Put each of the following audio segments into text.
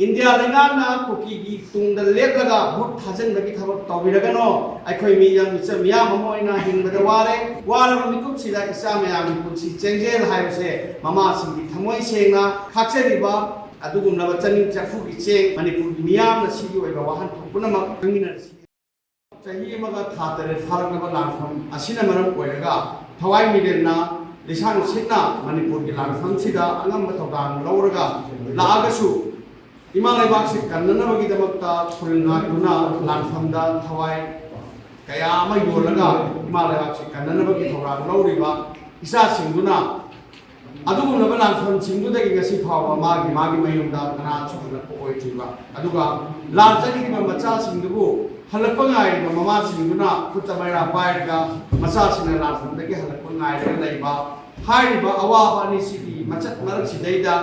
อินเดียเลยนะคุกกี้ตุงเดลเล็กแล้วก็บุตรทัศน์แบบที่ทำต่อวิรกันเนาะไอ้คอยมียังมิสมียามามอยนะหินมาเดวาร์ว่าเรามีกุศลกิจามยามีคุณสิเจนเจลให้เสมามาสิ่งที่ทำไว้เชงนะขัดเสรีบ้าอะดูกุมเราจะนิ่งจะฟูกิเชงมันนี่คุณมียามนะสิ่งที่ไว้ว่าหันทุกคนน่ะมาตั้งยินนะจะฮีมาก็ท่าเตอร์ฟาร์กนะก็ลานฟำอาศินะมันก็ไว้แล้วก็ทวายมีเด่นนะดิฉันสินะมันนี่คุณที่ลานฟำสิดาอันนั้นมาทำการเราแล้วก็ลากระสุอิมาลัยบักสิกันนั่นนะบางทีดมักตาคุณงานดูนะลานฟังดาทวายกายาไม่อยู่แล้วก็อิมาลัยบักสิกันนั่นนะบางทีทวารเราดีว่าอิสระสิงดูนะอะดูคุณเราลานฟังสิงดูได้กี่สิบห้าว่ามากี่ไม่ยอมดาขนาดสุดแล้วโอ้ยจีว่าอะดูก็ลานจากที่มันมาจ้าสิงดูฮัลโหลปังไงมามาสิงดูนะคุณจะไม่รับไปก็มาจ้าสิงลานฟังได้กี่ฮัลโหลปังไงเรื่องอะไรบ้างให้บ้าอาวาบานิสิดีมาจัดมาลักสิได้ดา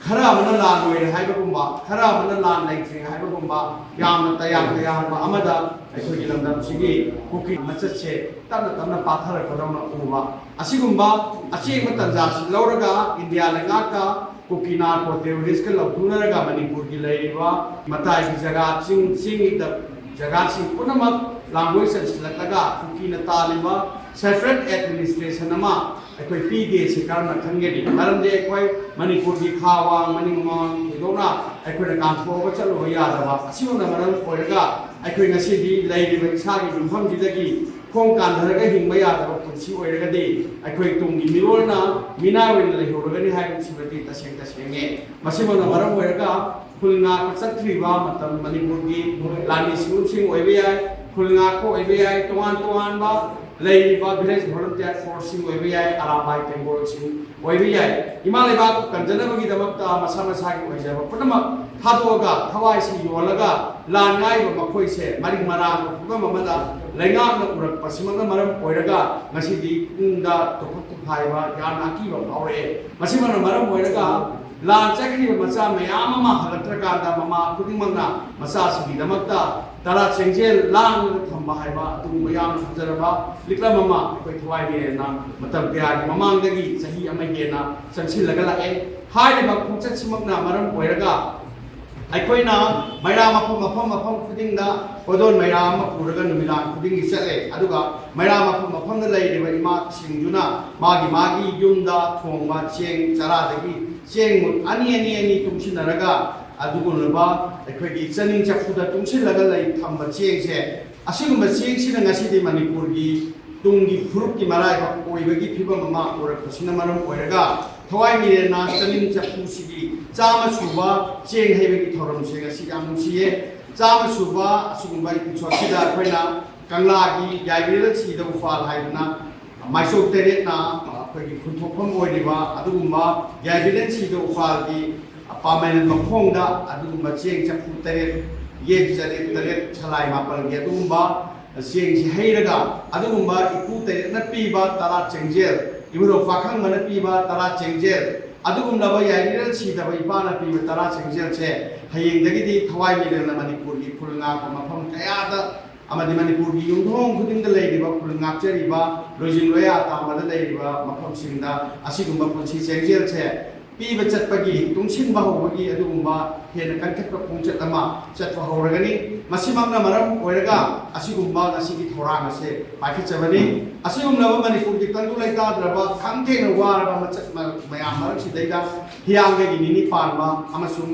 ขรามันลานด้วยให้บุ้มบ้าขรามันลานในสิ่งให้บุ้มบ้ายามตายามบ้าอามาดาไอ้คนที่ลำดับสิ่งนี้คุกกี้มันจะเชื่อตั้งปาทะเลก็ต้องมาอุ้มบ้าอาศัยบุ้มบ้าอาศัยมันตั้งใจสิเราระกาอินเดียเลงากาคุกกี้นาโคเทวริสก์เราดูนะระกามันนี่คุกกี้เลยว่ามาตายที่จักรสิ่งอีกแต่จักรสิ่งคนนั้นมาลางวิสัยสิลักละกาคุกกี้นัตตาลิว่า separate administration นะมาไอ้คนปีเดียสิการมาทั้งเงี้ยดิมาลังเด็กไว้มันนี่คุกกี้ข้าววางมันนี่มองที่ตรงนั้นไอ้คนในการโฟกัสเราอย่าแต่ว่าสิ่งนั้นมันโอ้ยก็ไอ้คนงั้นสิ่งที่เลยดีเป็นชาติเป็นความที่ตะกี้โครงการอะไรก็หิงไม่ยากแต่ว่าคนชิวอะไรก็ดีไอ้คนตรงนี้มีรู้นะมีหน้าเวลาเลยหัวก็นี่ให้เป็นชีวิตที่ตัดเสียงเงี้ยมาสิ่งนั้นมันโอ้ยก็คุณงานสักทีว่ามันมันนี่คุกกี้ลานิสิงโอ้ยไปยัยคุณงานก็โอ้ยไปยัยตัวอันบ้าเลยบ้า village volunteer force โอ้ยไปยัยอาราบายเต็มบอลสิโอ้ยไปยัยอิมาเลยบ้ากันจะนั่งกินแต่ว่าตามาสามาสากิโอ้ยจะว่าเพราะนั่นมาท่าตัวก็ทวายสิโยแล้วก็ลานง่ายแบบมาคุยเสร็จมาดิมาราพวกมันมาเลยงานนักอุรปัสมันก็มาเริ่มโอยแล้วก็มาสิดีกุนดาตุกตุกไทยว่ายานาคีแบบเอาเลยมาสิมันมาเริ่มโอยแล้วก็ลานจากที่มาจ้าไม่อามาหักตระการดามาคุดิ้งมังนะมาซาสิดีดามักตาตลาดเชียงเจลลานทำมาให้บ้าตุ้งพยายามทำจะระบาลิกลามาไปถวายเนี่ยนะมาทำเปียกมามังเด็กสหีอเมริกันนะสังชิลแล้วก็ละให้ได้มาคุ้มจัดสมัครนะมาเริ่มโอยแล้วก็ไอ้คนน่ะไม่รามาพุ่มคุดิ้งนะพอโดนไม่รามาพูดกันนุ่มลานคุดิ้งอิสระเลยอะดูก็ไม่รามาพุ่มนั่นเลยเดี๋ยวมาสิงจุนะมากียุนดาทงมาเชียงจาราเด็กเชียงมุดอันนี้ตุ้งชินนะก็อะดูกันเลยว่าไอ้คนที่จะนิ่งจะพูดตุ้งชินแล้วก็เลยทำมาเชียงเช่อาศัยมาเชียงชินงั้นสิที่มันนี่พูดกีตุ้งกีฟรุกกีมาไล่ก็โอ้ยเมื่อกี้พี่บ้ามาพูดก็ชินมาเริ่มโอ้ยแล้วก็ทวายมีเรื่องนั้นจะนิ่งจะพูดสิจ้ามาชูว่าเชียงให้เมื่อกี้ทอรมเชียงสิอามุชีจ้ามาชูว่าสุขุมวิทพิชวสิดาไปนะกังลากียายวิลชีดาอุฟาลให้นะไม่ชอบเตะนะไปกินคุณทุกคนโวยดีว่าอะดูมายายวิลชีดาอุฟาลกีปามันมาพงดาอะดูมาเชียงจะพูดเตะเย็นจะเตะฉลายมาปังเยดูมาเชียงที่ให้ระกาอะดูมาอีกูเตะนับปีบาตลาดเชียงเจลอีบุรุษฟักขังมันนับปีบาตลาดเชียงเจลอะดูกุมลาบยายนี่เรื่องชีดาไปบ้านนับปีบาตลาดเชียงเจลเช่ให้ยังเด็กที่ทวายมีเรื่องมันนี่พูดกีพูดงาพมาพงแก่ตาอามาดิมันนี่พูดกียุ่งท้องคุดิ้งเดลัยดีว่าพูดงาเจริบาโรจินเลยอาตามาเดลัยดีว่ามาพงสิงดาอาศัยกุมบาพูดชีเชียงเจลเช่ปีบัจจัดปกีตุ้งชินบ่าวปกีอะดูกุมบาเห็นกันแค่ประคองจัดตมาจัดว่าหัวรักนี่มาสิมังนะมารับโอยรักอาศัยกุมบาอาศัยที่ทอรามาเช่ไปคิดจะวันนี้อาศัยกุมลาบมันนี่พูดกีตั้งดูเลยตาดระบาขังเทนว่าระบามาจัดมาอามารักสิได้ดาเฮียงเกกินี่ปานมาอามาซุง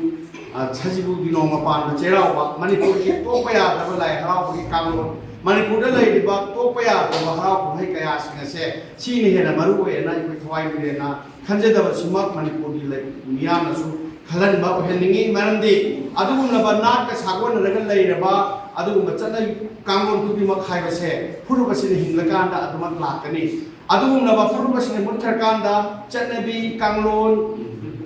ชัจิบุกิโนมาปานมาเจราว่ามันนี่พูดกีโตไปอาระบาไลฮาราพูดกีกังโลมันนี่พูดอะไรดีบ้างโตไปอาระบาฮาราพูดให้กายสิงเช่ชีนี่เห็นนะมารู้เห็นนะอีกทวายมีเรื่องนะขันเจดาวสิมักมันนี่พูดดีเลยมีอามาซุขลันบ้าเห็นงี้มันดีอะดูกุมลาบนัดกับสากวันอะไรกันเลยระบาอะดูกุมจันทร์กังวลทุบีมาขายไปเช่ผู้รู้ภาษาหินละกันดาอะดูมันหลักกันนี่อะดูกุมลาบผู้รู้ภาษามุขกันดาจันทบีกังโลน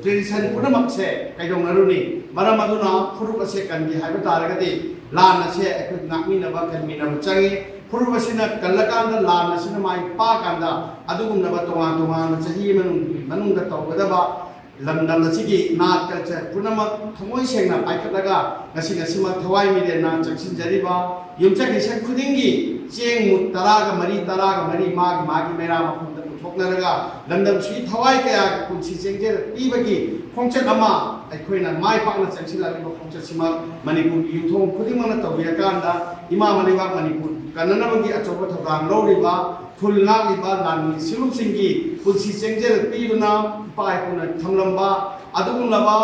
tradition พุทธมักเช่ใครดงนรุนี่มารามาดูนะผู้รู้ภาษากันดีหายไปตาเลยก็ดีลานนะเช่ไอ้คนนักมีนะบ้ากันมีนะมุจังผู้รู้ภาษากันละกันดาลานนะสินะไม่ป้ากันดาอะดูกุมลาบตัวมันจะฮีมันก็ตัวก็ได้บ้าลำดับนั้นสิกีนาดกันเช่พุทธมักทั้งหมดเชียงนะไปกันแล้วก็งั้นมาถวายมีเดนะจักชินจารีบ้ายุ่งจักเช่นคุดิ้งกีเชียงมุดตารากมารีมากีไม่รามาคุณตะกุทกนั่นก็ลำดับชีถวายแก่คุณชิเชียงเจอปีบกีคงจะกำมา ꯑꯩꯈꯣꯏꯅ ꯃꯥꯏ ꯄꯥꯛꯅ ꯆꯪꯁꯤꯜꯂꯛꯂꯤꯕ ꯈꯣꯡꯆꯠꯁꯤꯃ ꯃꯅꯤꯄꯨꯔꯒꯤ ꯌꯨꯝꯊꯣꯡ ꯈꯨꯗꯤꯡꯃꯛꯅ ꯇꯧꯕꯤꯔꯀꯥꯟꯗ ꯏꯃꯥ ꯃꯂꯩꯕꯥꯛ ꯃꯅꯤꯄꯨꯔ ꯀꯟꯅꯅꯕꯒꯤ ꯑꯆꯧꯕ ꯊꯧꯗꯥꯡ ꯂꯧꯔꯤꯕ ꯈꯨꯜ ꯉꯥꯛꯂꯤꯕ ꯂꯥꯟꯃꯤ ꯁꯤꯟꯂꯨꯞꯁꯤꯡꯒꯤ ꯄꯨꯟꯁꯤ ꯆꯦꯡꯖꯦꯜ ꯄꯤꯗꯨꯅ ꯏꯄꯥ ꯏꯄꯨꯅ ꯊꯝꯂꯝꯕ ꯑꯗꯨꯒꯨꯝꯂꯕ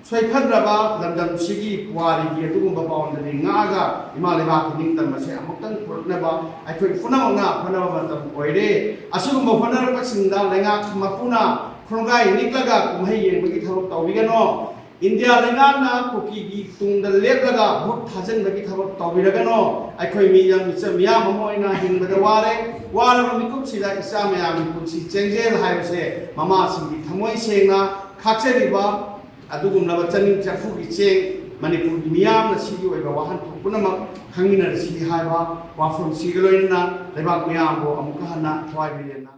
ꯁꯣꯏꯐꯗ꯭ꯔꯕ ꯂꯝꯗꯝꯁꯤꯒꯤ ꯄꯨꯋꯥꯔꯤꯒꯤ ꯑꯗꯨꯒꯨꯝꯕ ꯄꯥꯎꯟꯗꯅꯤ ꯉꯥꯛꯑꯒ ꯏꯃꯥ ꯂꯩꯕꯥꯛꯀꯤ ꯅꯤꯡꯇꯝ ꯑꯁꯤ ꯑꯃꯨꯛꯇꯪ ꯄꯨꯔꯛꯅꯕ ꯑꯩꯈꯣꯏ ꯄꯨꯝꯅꯃꯛꯅ ꯍꯣꯠꯅꯕ ꯃꯇꯝ ꯑꯣꯏꯔꯦ ꯑꯁꯤꯒꯨꯝꯕ ꯍꯣꯠꯅꯔꯛꯄꯁꯤꯡꯗ ꯂꯩꯉꯥꯛ ꯃꯄꯨꯅ ꯈꯣꯡꯒꯥꯏ ꯅꯤꯛꯂꯒ ꯀꯨꯝꯍꯩ ꯌꯦꯡꯕꯒꯤ ꯊꯕꯛ ꯇꯧꯕꯤꯒꯅꯣ ꯏꯟꯗꯤꯌꯥ ꯂꯩꯉꯥꯛꯅ ꯀꯨꯀꯤꯒꯤ ꯇꯨꯡꯗ ꯂꯦꯞꯂꯒ ꯚꯣꯠ ꯊꯥꯖꯤꯟꯕꯒꯤ ꯊꯕꯛ ꯇꯧꯕꯤꯔꯒꯅꯣ ꯑꯩꯈꯣꯏ ꯃꯤꯌꯥꯝ ꯑꯃ ꯑꯣꯏꯅ ꯍꯤꯡꯕꯗ ꯋꯥꯔꯕ ꯃꯤꯀꯨꯞꯁꯤꯗ ꯏꯆꯥ ꯃꯌꯥꯝꯒꯤ ꯄꯨꯟꯁꯤ ꯆꯦꯡꯖꯦꯜ ꯍꯥꯏꯕꯁꯦ ꯃꯃꯥꯁꯤꯡꯒꯤ ꯊꯃꯣꯏ ꯁꯦꯡꯅ ꯈꯥꯛꯆꯔꯤꯕ ꯑꯗꯨꯒꯨꯝꯂꯕ ꯆꯅꯤꯡ ꯆꯐꯨꯒꯤ ꯆꯦꯡ ꯃꯅꯤꯄꯨꯔꯒꯤ ꯃꯤꯌꯥꯝꯅ ꯁꯤꯒꯤ ꯑꯣꯏꯕ ꯋꯥꯍꯟꯊꯣꯛ ꯄꯨꯝꯅꯃꯛ ꯈꯪꯃꯤꯟꯅꯔꯁꯤ ꯍꯥꯏꯕ ꯋꯥꯐꯝꯁꯤꯒ ꯂꯣꯏꯅꯅ ꯂꯩꯕꯥꯛ ꯃꯤꯌꯥꯝꯕꯨ ꯑꯃꯨꯛꯀ ꯍꯟꯅ ꯊꯋꯥꯏ ꯃꯤꯌꯦꯟꯅ